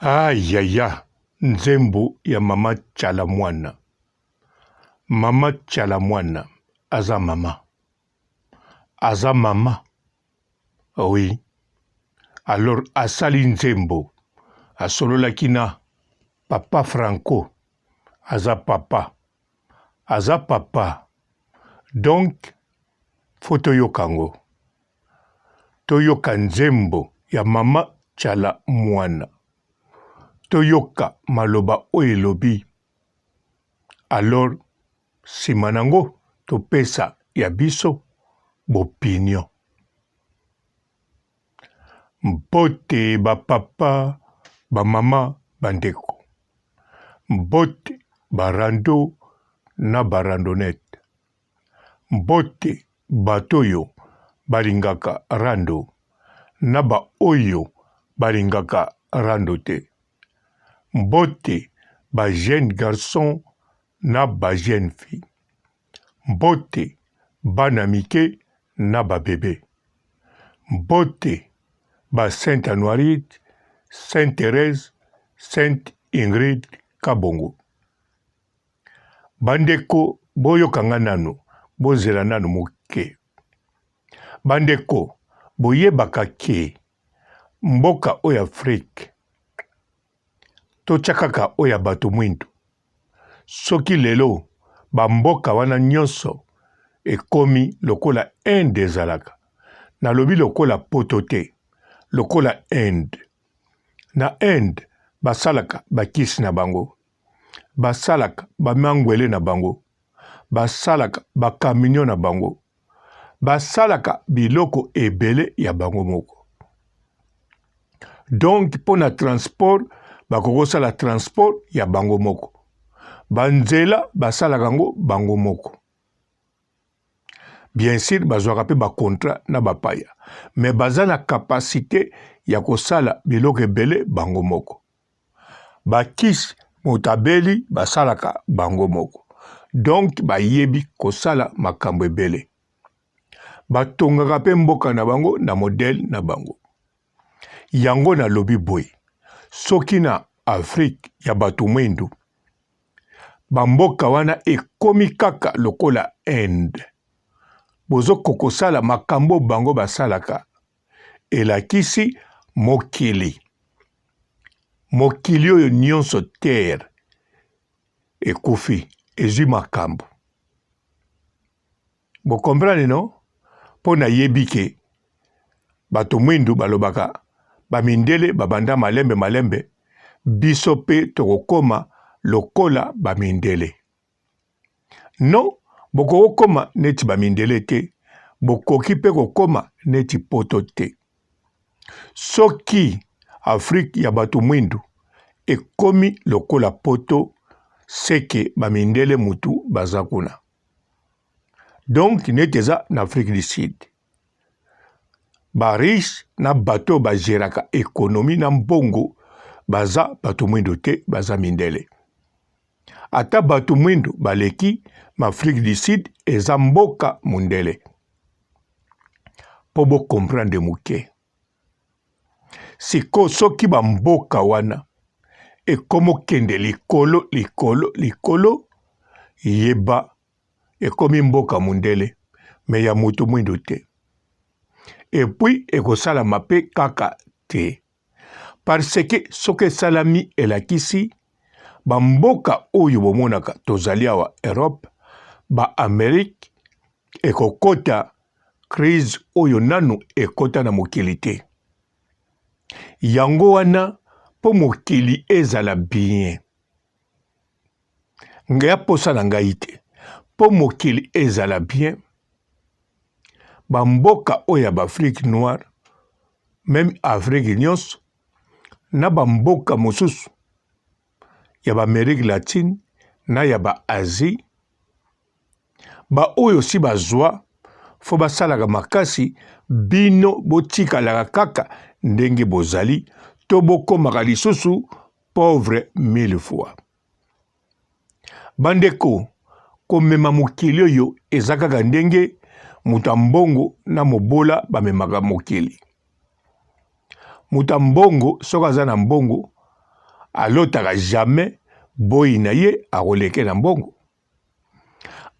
Ayaya, nzembo ya mama Chalamwana. Mama Chalamwana, aza mama. Aza mama. Oui. Alors, asali nzembo. Asolola kina. Papa Franco. Aza papa. Aza papa. Donc, faut yokango. Toyoka nzembo ya mama Chalamwana. Toyoka maloba oelobi. Alors, simanango topesa ya biso bopinion. Mbote ba papa, ba mama, bandeko. Mbote barando na barandonete. Mbote batoyo balingaka rando na ba oyo balingaka rando te. Mbote ba jeune garçon na ba jeune fille. Mbote bana mike na ba bébé. Mbote ba Sainte Anoirite, Sainte Thérèse, Sainte Ingrid Kabongo. Bandeko boyokanga nanu, bozela nanu moke. Bandeko boyebaka ke mboka oya Afrique tochakaka oya bato mwindu. Soki lelo bamboka wana nyonso ekomi lokola Inde ezalaka. Nalobi lokola poto te, lokola Inde. Na Inde basalaka bakisi na bango. Basalaka bamangwele na bango. Basalaka bakaminyo na bango. Basalaka biloko ebele ya bango moko. Donc pona transport bakokosala transport ya bango moko. Banzela basalaka ngo bango moko. Bien sûr bazwaka pe ba contrat na bapaya, mais baza na capacité ya kosala biloko ebele bango moko. Bakisi motabeli basalaka bango moko. Donc bayebi kosala makambo ebele. Batongaka pe mboka na bango na modèle na bango. Yango na lobi boy. Soki na Afrique ya bato mwindu, bamboka wana ekomi kaka lokola Inde. Bozo kokosala makambo bango basalaka. Elakisi mokili. Mokili oyo nyonso terre. Ekufi. Ezwi makambo. Bo comprendre non? Pona yebike. Bato mwindu balobaka. Bamindele babanda malembe. Biso pe tokokoma lokola bamindele. Non, bokokoma neti bamindele te. Bokoki pe kokoma neti poto te. Soki Afrique ya bato mwindu ekomi lokola poto seke bamindele mutu bazakuna. Donc neti eza na Afrique du Sud. Ba riche na bato bajeraka ekonomi na mbongo baza bato mwindu te baza mindele. Ata bato mwindu baleki ma Afrique du Sud eza mboka mundele. Po bo comprendre muke. Siko soki ba mboka wana ekomo kende likolo yeba ekomi mboka mundele me ya mutu mwindu te. Et puis ekosala mape kaka te. Parce que soki salami elakisi ba mboka oyo bomonaka tozali awa Europe, ba Amérique ekokota crise oyo nanu ekota na mokili te. Yango wana po mokili ezala bien. Ngaya posa na ngai te. Po mokili ezala bien. Ba mboka oyo ba Afrique noire, même Afrique nyonso, na ba mboka mosusu ya ba Amérique latine na ya ba Asie, ba oyo si bazwa fo basalaka makasi bino botikalaka kaka ndenge bozali to bokomaka lisusu pauvre 1000 fois. Bandeko komema mokili oyo eza kaka ndenge mutambongo na mobola bamemaka mokili. Mutambongo soka za na mbongo alotaka jamais boyi na ye akoleke na mbongo.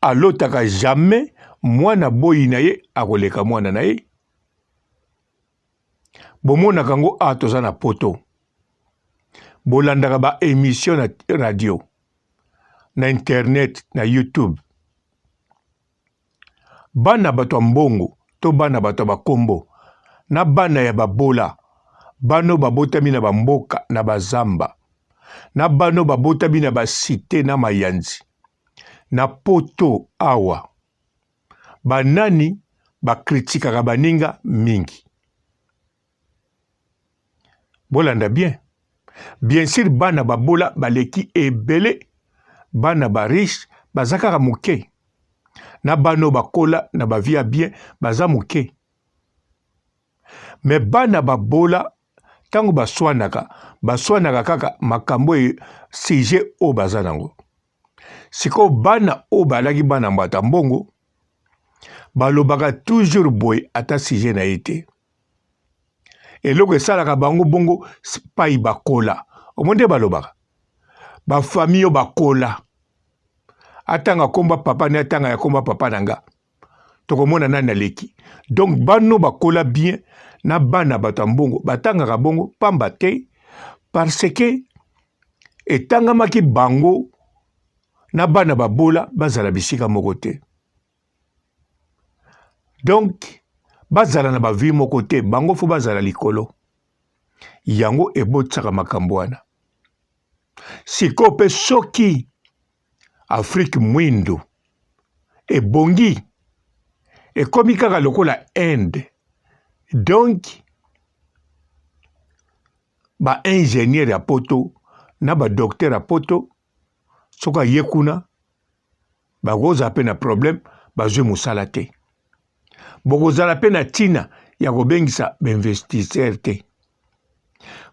Alotaka jamais mwana boyi na ye akoleka mwana na ye. Bomona kango toza na poto. Bolandaka ba émission na radio, na internet, na YouTube. Bana bato mbongo, to bana bato bakombo, na bana ya babola, bano babotami na bamboka na bazamba, na bano babotami na basite na mayanzi, na poto awa. Banani bakritikaka baninga mingi. Bolanda bien. Bien sûr, bana babola baleki ebele, bana ba riche, bazakaka muke. Na bano bakola na bavia bien, baza muke. Me bana babola, tango baswanaka kaka makambo sujet o bazanango. Siko bana o balaki bana mbata mbongo, balobaka toujours boy ata sujet na ete. Eloko esalaka bango bongo pai bakola. Omonde balobaka. Ba famille bakola. Atanga komba papa ni atanga ya komba papa nanga. Tokomona nani leki. Donc bano bakola bien na bana batambongo batanga bongo pamba te parce que etanga maki bango na bana babola bazala bisika moko te. Donc bazala na bavi moko te, bango fo bazala likolo. Yango ebotsaka makambo wana. Siko pe soki Afrique mwindo ebongi ekomi kaka lokola Inde. Donc ba ingénieur ya poto na ba docteur ya poto soka yekuna ba goza pe na problème bazwe musala te. Bokozala pe na tina ya kobengisa b'investisseur te.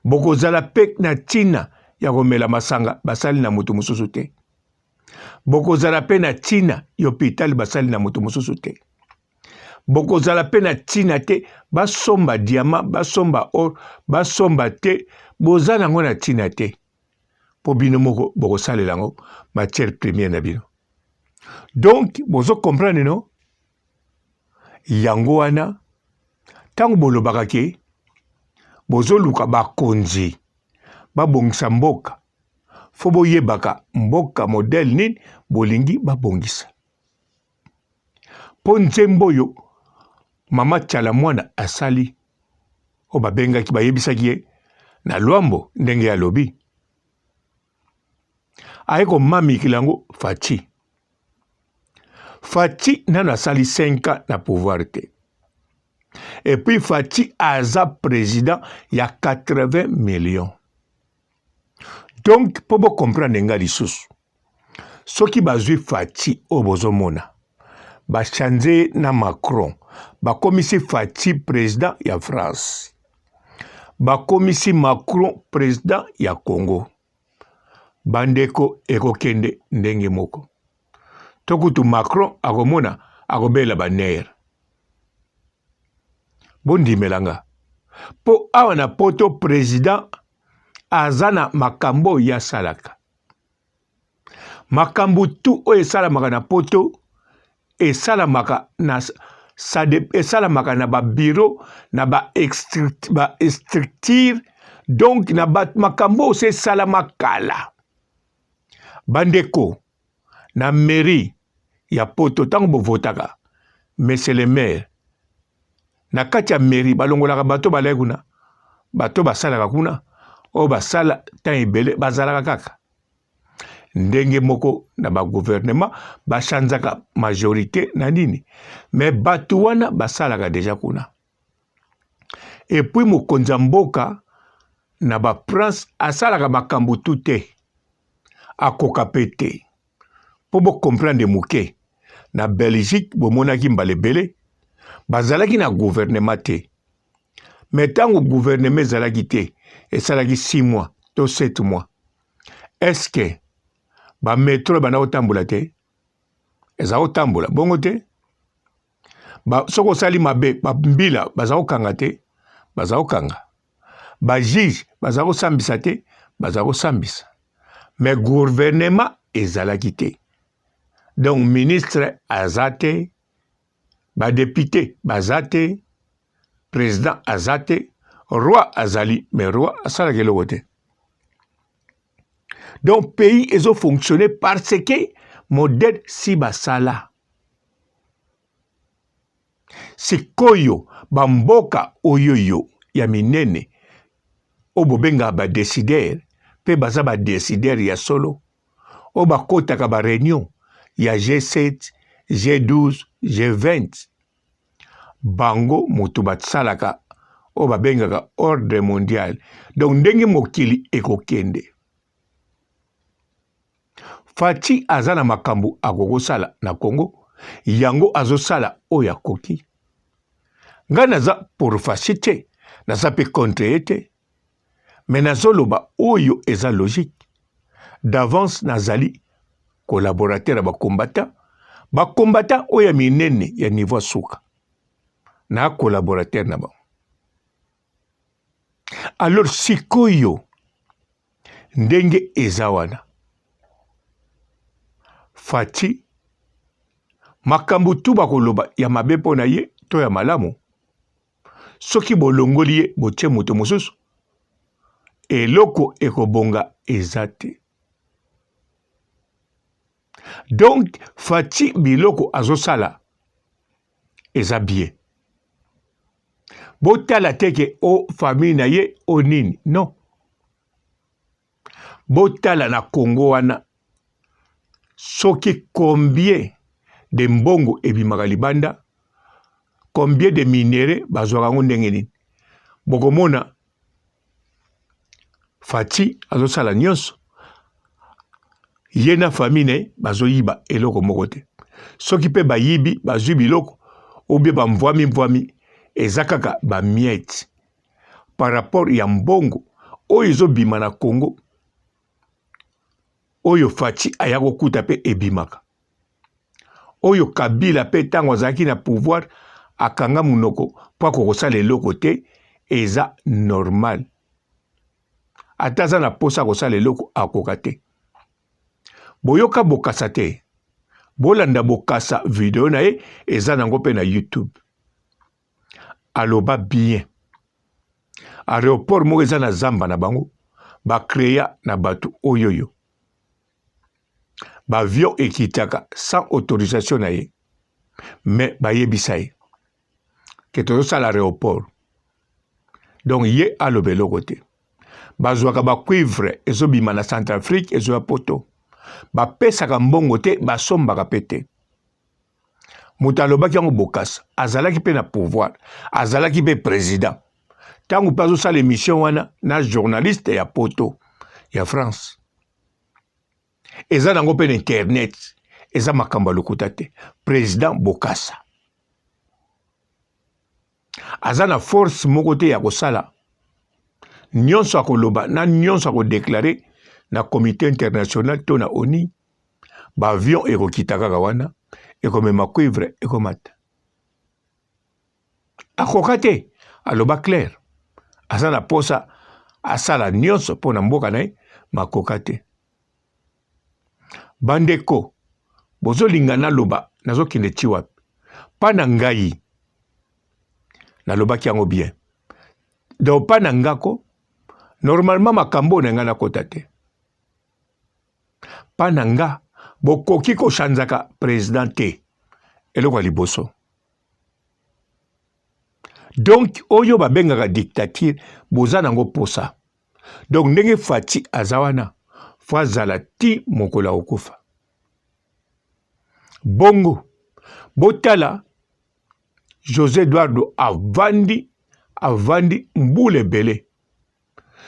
Bokozala pe na tina ya komela masanga basali na moto mosusu te. Bokozala pe na tina ya hôpital basali na moto mosusu te. Bokozala pe na tina te basomba diamant, basomba or, basomba te, bozala nango na tina te. Po bino moko bokosalela ngo matière première na bino. Donc bozo comprendre non? Yango wana tango bolobaka ke bozo luka bakonzi babongisa mboka fo boyebaka mboka modèle nini bolingi babongisa po nzembo oyo mama Tchala mwana asali o babengaki bayebisaki ye na lwambo ndenge alobi ayeko mamikila ngo Faci nana sali 5 ans na pouvoir te. Et puis Faci aza président ya 80 millions. Donc pour vous comprendre nga lisusu. Soki bazui Faci o bozomona. Ba changer na Macron. Ba komisi Faci président ya France. Ba komisi Macron président ya Congo. Bandeko ekokende ndenge moko. Tokutu Macron akomona akobela baner. Bondi melanga. Po awa na poto président azana makambo ya salaka. Makambo tu o esalamaka na poto esalamaka na esalamaka na ba bureau na ba structure donc na ba makambo se salamakala. Bandeko na mairie ya poto tango bovotaka monsieur le maire na kati ya mairie balongolaka bato balai kuna bato basalaka kuna o basala tan ebele bazalaka kaka ndenge moko na ba gouvernement bachanzaka majorité na nini mais bato wana basalaka deja kuna et puis mokonzi ya mboka na ba prince asalaka makambo tu te akoka pe te po bo comprendre muke na Belgique bomonaki mbalebele bazalaki na gouvernement te mais tango gouvernement ezalaki te esalaki 6 mois to 7 mois est-ce que ba métro bana otambola te eza otambola bongo te ba soko sali mabe ba mbila baza okanga te baza okanga ba juge baza osambisa te bazako sambisa. Mais gouvernement ezalaki te. Donc ministre azate, ba député bazate, président azate, roi azali, mais roi asalaki eloko te. Donc pays ezo fonctionner parce que modèle si basala. Sikoyo bamboka oyoyo ya minene obobenga ba décideur pe baza ba décideur ya solo o bakotaka ba réunion ya G7, G12, G20 bango moto batsalaka o babengaka ordre mondial. Donc ndenge mokili ekokende Faci azana makambu akokosala na Congo yango azosala oya koki nga naza pour facilité naza pe contre ete mais nazoloba oyo eza logique d'avance nazali collaborateur ba combattant oya minene ya niveau suka na collaborateur na ba. Alors sikoyo ndenge eza wana Faci makambu tu bakoloba ya mabe pona ye to ya malamu soki bolongoli ye botie moto mosusu eloko ekobonga ezate. Donc Faci biloko azosala eza bien. Botala teke o famille na ye o nini non. Botala na Congo wana soki combien de mbongo ebimaka libanda, combien de minéraux bazwaka ngo ndenge nini. Bokomona Faci azosala nyonso ye na famille bazoyiba eloko moko te. Soki pe bayibi bazwi biloko oubien bamvwami eza kaka bamiete par rapport ya mbongo oyo ezobima na Congo oyo Faci aya kokuta pe ebimaka. Oyo Kabila pe tango azalaki na pouvoir akanga munoko po akokosala eloko te eza normal. Ata aza na posa kosala eloko akoka te. Boyoka bokasa te. Bolanda bokasa video na ye eza nango pe na YouTube. Aloba bien. Aéroport moko eza na zamba na bango ba créa na batu oyoyo. Ba avion ekitaka sans autorisation na ye. Mais ba yebisa ye ke tozosala aéroport. Donc ye alobe eloko te. Bazwaka ba cuivre ezobima na Centrafrique ezoya poto. Bapesaka mbongo te basombaka pe te. Moto alobaki yango bokasa azalaki pe na pouvoir azalaki pe président tango mpe azosala émission wana na journaliste ya poto ya France eza nango mpe na internet eza makambo ya lokuta te. Président bokasa aza na force moko te ya kosala nyonso akoloba na nyonso akodeklare na comité international to na ONU ba avion ekokita kaka wana ekomema cuivre ekomata akoka te aloba clair aza na posa asala nyonso mpo na mboka na ye makoka te. Bandeko bozolinga naloba nazokende ti wapi pa na ngai nalobaki yango bien donc pa na ngako normalement makambo na nga nakota te pa na nga bokoki koshanzaka président te eloko ya liboso. Donc oyo babengaka dictature boza nango posa. Donc ndenge Faci aza wana fo azala ti mokolo akokufa. Bongo botala José Eduardo avandi mbule ebele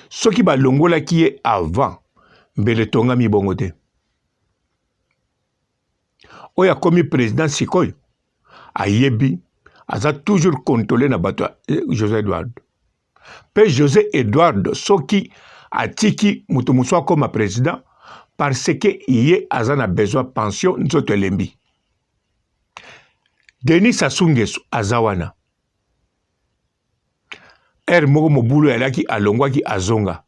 soki balongolaki ye avant mbele tongami bongo te. Oyo akomi président sikoyo ayebi aza toujours contrôlé na bato José Eduardo. Pe José Eduardo soki atiki mutu musu akoma président parce que ye aza na besoin pension nzoto elembi. Denis Sassou Nguesso aza wana. Moko mobulu yalaki alongwaki azonga.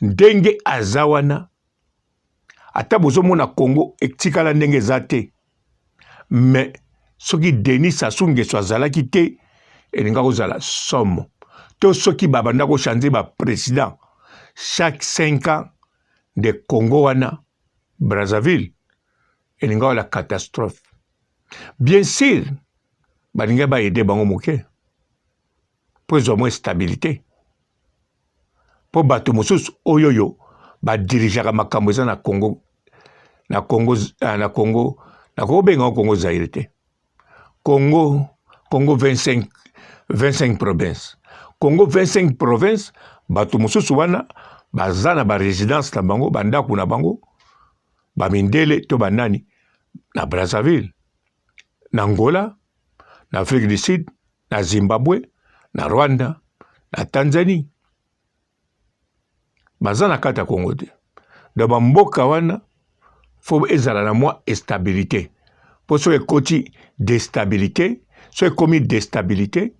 ndenge azawana ata bozomona Congo etikala ndenge zate mais soki Denis Sassou Nguesso azalaki te elinga kozala somme to soki babanda ko changer ba président chaque 5 ans de Congo wana Brazzaville elinga la catastrophe. Bien sûr balinga ba aider bango moke pour au moins stabilité pour bato mosusu oyoyo ba dirigeaka makambo eza na Congo benga Congo Zaire te. Congo 25 provinces. Congo 25 provinces bato mosusu wana bazana ba résidence na bango bandako na bango ba mindele to banani na Brazzaville, na Angola, na Afrique du Sud, na Zimbabwe, na Rwanda, na Tanzanie. Bazana kata Congo te. Da bamboka wana faut ezala na mwa stabilité. Pour ce côté déstabilité, ce commis déstabilité,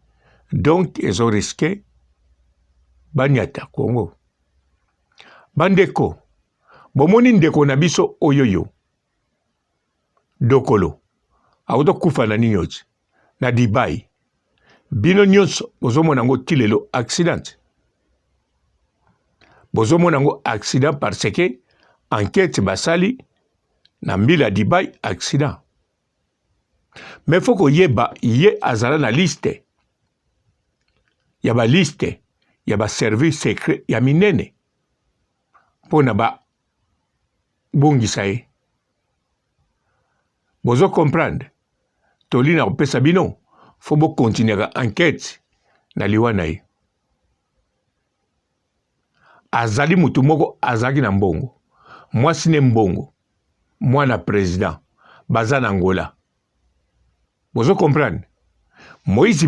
donc ils ont risqué banyata Congo. Bandeko, bomoni ndeko na biso oyoyo. Dokolo, auto kufa na ninyoji, na Dubai. Bino nyonso, bozomo nango tilelo accident. Bozomo nango accident parce que enquête basali na mbila Dubai accident. Mais faut que yeba ye azala na liste. Yaba liste, yaba service secret, ya minene. Pona ba bongisa ye. Bozo comprendre. Toli na kopesa bino, faut bo continuer enquête na liwana ye. Azali mutu moko azaki na mbongo. Mwasi ne mbongo. Mwana président. Baza na Angola. Bozo comprendre. Moïse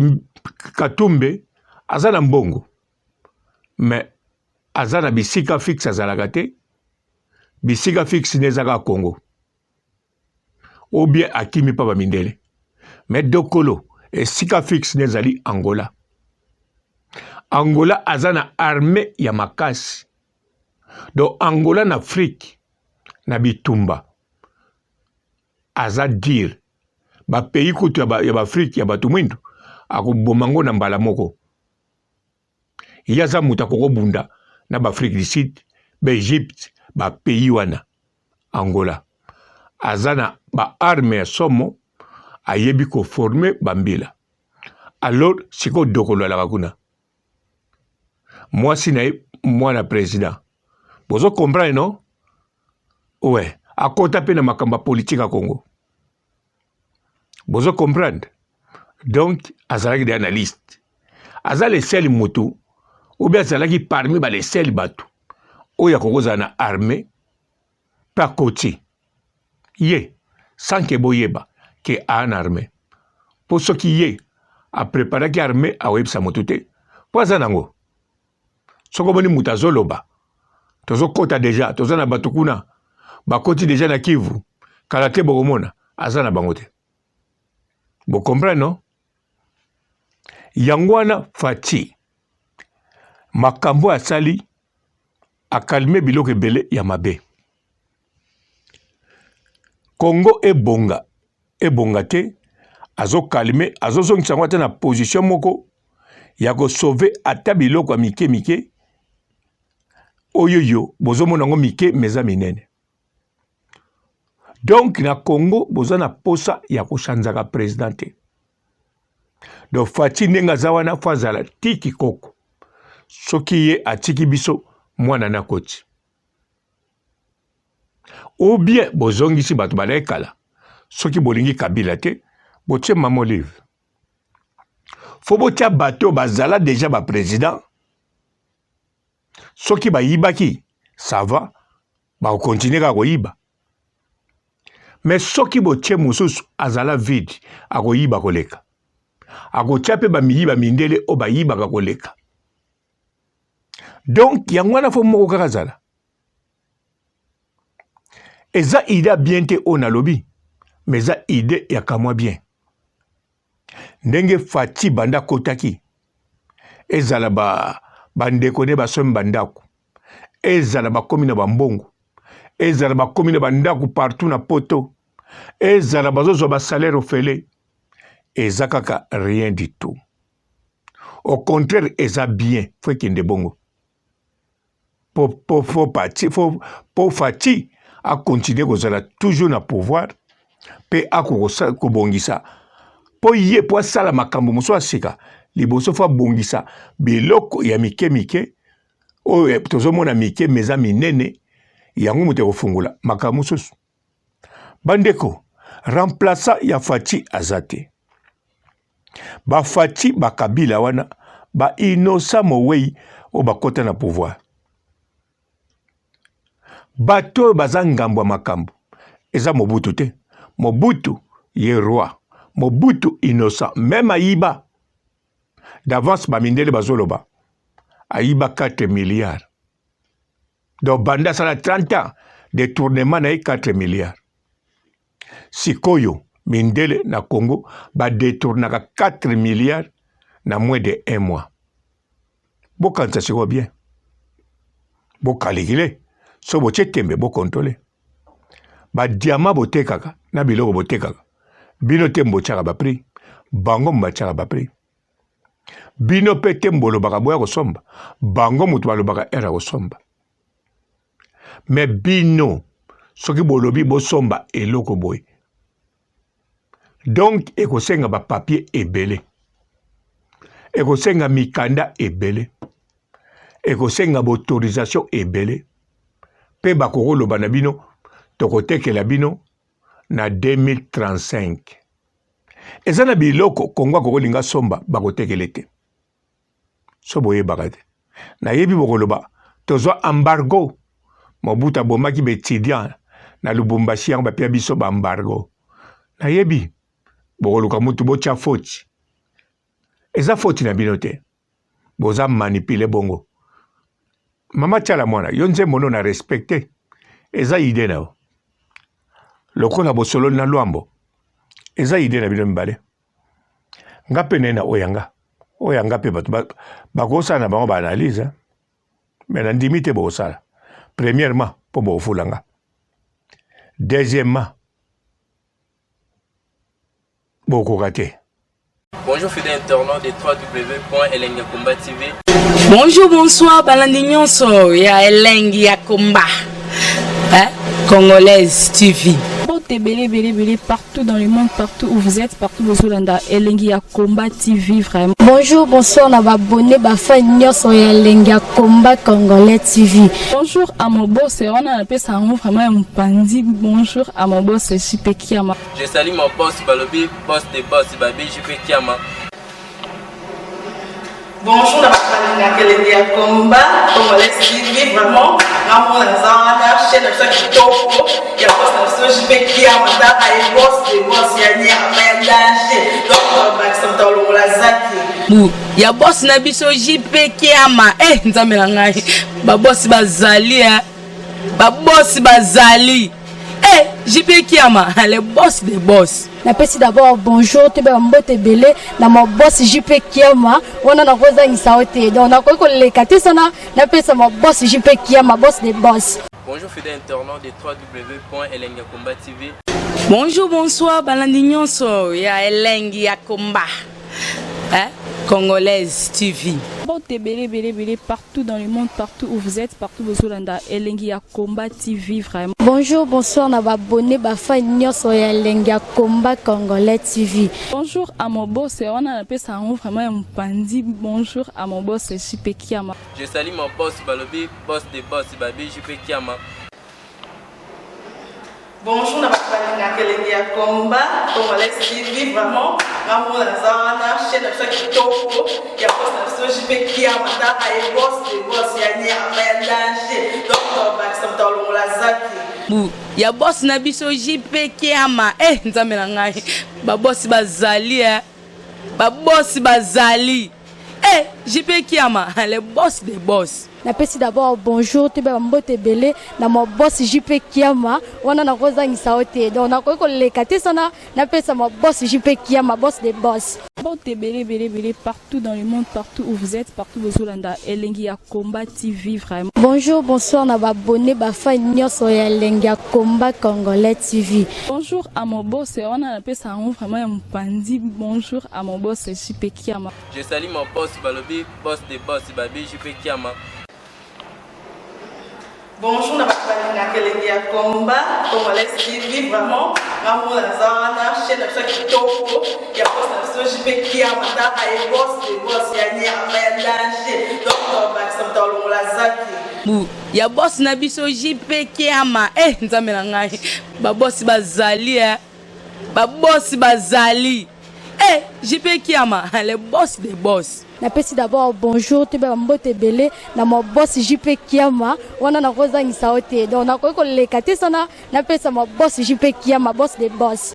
Katumbe azana mbongo. Mais azana bisika fixe azalaka te. Bisika fixe nezaka Congo. Ou bien akimi papa mindele. Mais dokolo et sika fixe nezali Angola. Angola azana armée ya makasi. Donc Angola na Afrique na bitumba. Aza dire ba pays kutu ya ba Afrique ya batu mwindu ako bomango na mbala moko. Yaza muta koko bunda na ba Afrique du Sud, ba Egypte, ba pays wana Angola. Azana ba arme ya somo ayebi ko former bambila. Alors siko dokolo la kuna. Moi si na mwana président. Bozo comprendre non? Ouais, a kota pe na makamba politique à Congo. Bozo comprendre. Donc azalaki des analystes. Azale sel moto ou bien azalaki parmi ba les sel batu. Oya kokoza na armée pa côté. Ye sans que boyeba que a en armée. Pour ce qui est a préparer qui armée a web sa motote. Pour zanango. Soko boni mutazoloba. Tozo kota déjà, tozo na batukuna. Ba koti déjà na Kivu. Kalate bogomona azana bangote. Vous comprenez, non? Yangwana Fati. Makambo asali a calmé biloko ebele ya mabe. Congo ebonga te azo calmer azo zongisa ngwa te na position moko ya ko sauver ata biloko mike oyoyo bozomona ngo mike meza minene. Donc na Congo boza na posa ya ko chanzaka présidente. Donc Fati nenga zawana fazala tiki koko. Soki ye atiki biso mwana na koti. Ou bien bozongisi bato balekala. Soki bolingi Kabila te, botie mamo livre. Faut botia bato bazala déjà ba président. Soki ba yibaki, ça va, ba continuer ka koyiba. Mais soki botie mususu azala vide, akoyiba koleka. Akotia pe ba miyiba mindele o ba yiba ka koleka. Donc yangwana fo moko kaka zala. Eza idée bien te on a lobby, mais eza idée ya kamwa bien. Ndenge Fati banda kotaki. Ezala ba bandeko ne ba som bandako. ezala bakomi na bambongo, ezala bakomi na bandako partout na poto, ezala bazozwa basalaire ofele, eza kaka rien du tout. Au contraire, eza bien, faut kende bongo. Pour Fati a continuer kozala toujours na pouvoir, pe a kobongisa. Po ye po sala makambo muso asika, liboso fa bongisa biloko ya mike o tozomona mike meza minene yango mote kofungula makambo susu. Bandeko, remplaça ya Fati azate. Ba Fati ba Kabila wana ba Innocent Mowei o bakota na pouvoir. Bato bazangambo makambo. Eza Mobutu te. Mobutu ye roi. Mobutu Innocent. Même Aïba. D'avance bamindele bazoloba. Aïba 4 milliards. Donc banda sala 30 ans. Détournement na 4 milliards. Sikoyo. Mindele na Congo ba détournaka 4 milliards na moins de 1 mois. Bokanza siko bien. Bokaligile. So boche tembe bo contrôler. Ba diamant botekaka na biloko botekaka. Bino tembo chaka ba prix. Bango mba chaka ba prix. Bino pe tembo lo baka boya kosomba. Bango mutu ba lo baka era kosomba. Mais bino soki bolobi bo somba eloko boy. Donc, ekosenga ba papier ebele. Ekosenga mikanda ebele. Ekosenga ba autorisation ebele. Pe bakoko loba na bino, tokoteke la bino na 2035. Eza na biloko Kongo koko linga somba bakoteke lete. Soboye bagate. Na yebi bokoloba, tozwa embargo. Mobuta bomaki betidian na Lubumbashi yango bapia biso ba embargo. Na yebi bokoluka mutu bocha foti. Eza foti na binote. Boza manipule bongo. Mama chala mwana, yonze mono na respecte. Eza ide na o. Lokola bosolo na luambo. Eza ide na bino mbale. Ngape nena oyanga. Oyanga pe batu. Bakosa na bango ba analyse. Mais na ndimite bosala. Premièrement, po bofulanga. Deuxièmement, Bokokate. Bonjour fidèles internautes de www.elengiakomba TV. Bonjour, bonsoir, Balandignon so, ya Elengi Yakomba, Congolaise TV. Belé partout dans le monde, partout où vous êtes, partout où vous êtes, Elengi Yakomba TV vraiment. Bonjour, bonsoir, on va abonner ba fan nyos Elengi Yakomba Congolais TV. Bonjour à mon boss, on a appelé ça vraiment un pandi. Bonjour à mon boss, JP Kiama. Je salue mon boss Balobi, boss des boss Babi, JP Kiama. Bonjour, on a Elengi Yakomba Congolais TV vraiment. Ramon Zana, chaîne de chaque topo, il y a pas de JP Kiama, il boss des boss, il y a ni à danger. Donc on va accepter le lazaki. Ya boss na biso JP Kiama, nzambe na ngai. Ba boss bazali ba boss bazali. JP Kiama, le boss des boss. Napesi d'abord bonjour, te ba mbote belé na mo boss JP Kiama, wana na koza ngisaote. Donc na ko le katisana, napesa mo boss JP Kiama, boss des boss. Bonjour fidèles internautes de www.elengiakomba TV. Bonjour, bonsoir, Balandignon so, ya Elengi Yakomba, Congolaise TV. Belé partout dans le monde, partout où vous êtes, partout où vous êtes, Elengi Yakomba TV vraiment. Bonjour, bonsoir, on va abonner ba fan nyos Elengi Yakomba Congolais TV. Bonjour à mon boss, on a appelé ça vraiment un pandi. Bonjour à mon boss, JP Kiama. Je salue mon boss Balobi, boss des boss Babi, JP Kiama. Bonjour, on a Elengi Yakomba Congolais TV vraiment. Ramon Zana, chaîne de chaque topo, il y a pas de JP Kiama, il boss des boss, il y a ni à danger. Donc on va accepter le lazaki. Ya boss na biso JP Kiama, nzambe na ngai. Ba boss bazali ba boss bazali. JP Kiama, le boss des boss. Napesi d'abord bonjour, te ba mbote belé na mo boss JP Kiama, wana na koza ngisaote. Donc na ko le katisana, napesa mo boss JP Kiama, boss des boss. Partout dans le monde, partout où vous êtes, partout où vous êtes, Elengi ya Combat TV vraiment. Bonjour, bonsoir, na abonné bafa nyonso ya Elengi ya Combat Congolais TV. Bonjour à mon boss, on a appelé ça vraiment un pandi. Bonjour à mon boss, JP Kiama. Je salue mon boss Balobi, boss des boss Babi, JP Kiama. Bonjour, na balinga Elengi ya Combat Congolais TV vraiment. Ngamu na zawana chaîne na chaque kitoko ya boss na JP Kiama ta ay boss des boss ya nya ya danger. Donc ba samta longola zaki. Ya boss na biso JP Kiama. Nzambe na ngai. Ba boss bazali ba boss bazali. JP Kiama, le boss des boss. Napesi d'abord bonjour, te ba mbote belé na mo boss JP Kiama, wana na koza ngisaote. Donc na ko lekate sana napesa mo boss JP Kiama, boss des boss.